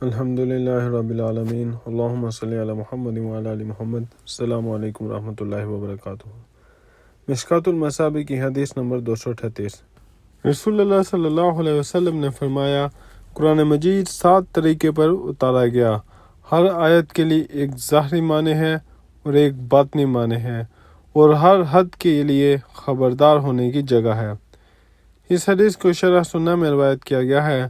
الحمدللہ رب العالمین، اللہم صلی علی محمد وعلی آل محمد۔ السلام علیکم ورحمۃ اللہ وبرکاتہ۔ مشکوٰۃ المصابیح کی حدیث نمبر 238۔ رسول اللہ صلی اللہ علیہ وسلم نے فرمایا، قرآن مجید 7 طریقے پر اتارا گیا، ہر آیت کے لیے ایک ظاہری معنی ہے اور ایک باطنی معنی ہے، اور ہر حد کے لیے خبردار ہونے کی جگہ ہے۔ اس حدیث کو شرح سنہ میں روایت کیا گیا ہے۔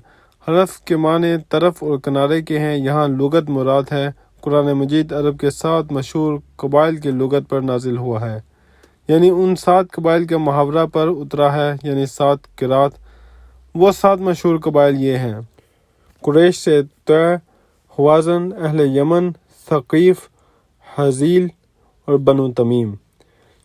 حرف کے معنی طرف اور کنارے کے ہیں، یہاں لغت مراد ہے۔ قرآن مجید عرب کے 7 مشہور قبائل کی لغت پر نازل ہوا ہے، یعنی ان 7 قبائل کے محاورہ پر اترا ہے، یعنی 7 قرات۔ وہ 7 مشہور قبائل یہ ہیں: قریش سے طے، خوازن، اہل یمن، ثقیف، حزیل اور بنو تمیم۔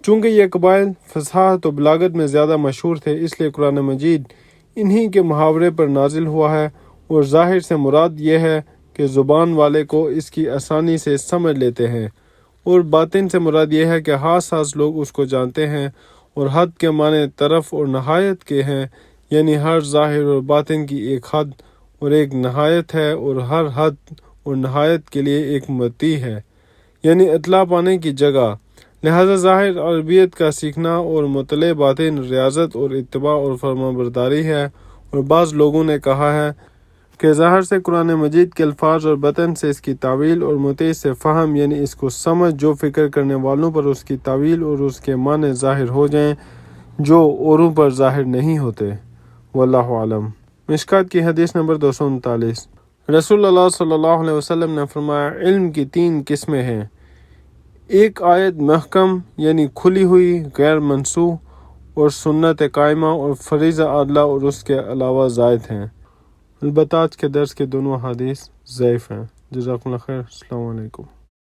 چونکہ یہ قبائل فصاحت و بلاغت میں زیادہ مشہور تھے، اس لیے قرآن مجید انہی کے محاورے پر نازل ہوا ہے، اور ظاہر سے مراد یہ ہے کہ زبان والے کو اس کی آسانی سے سمجھ لیتے ہیں، اور باطن سے مراد یہ ہے کہ خاص لوگ اس کو جانتے ہیں، اور حد کے معنی طرف اور نہایت کے ہیں، یعنی ہر ظاہر اور باطن کی ایک حد اور ایک نہایت ہے، اور ہر حد اور نہایت کے لیے ایک متی ہے، یعنی اطلاع پانے کی جگہ۔ لہذا ظاہر عربیت کا سیکھنا اور مطلع باطن ریاضت اور اتباع اور فرمانبرداری ہے۔ اور بعض لوگوں نے کہا ہے کہ ظاہر سے قرآن مجید کے الفاظ اور باطن سے اس کی تعویل، اور مطیع سے فہم، یعنی اس کو سمجھ، جو فکر کرنے والوں پر اس کی تعویل اور اس کے معنی ظاہر ہو جائیں جو اوروں پر ظاہر نہیں ہوتے۔ واللہ اعلم۔ مشکوٰۃ کی حدیث نمبر 239۔ رسول اللہ صلی اللہ علیہ وسلم نے فرمایا، علم کی 3 قسمیں ہیں: ایک آیت محکم یعنی کھلی ہوئی غیر منسوخ، اور سنت قائمہ اور فریضہ عادلہ، اور اس کے علاوہ زائد ہیں۔ البتہ آج کے درس کے دونوں احادیث ضعیف ہیں۔ جزاکم اللہ خیر۔ السلام علیکم۔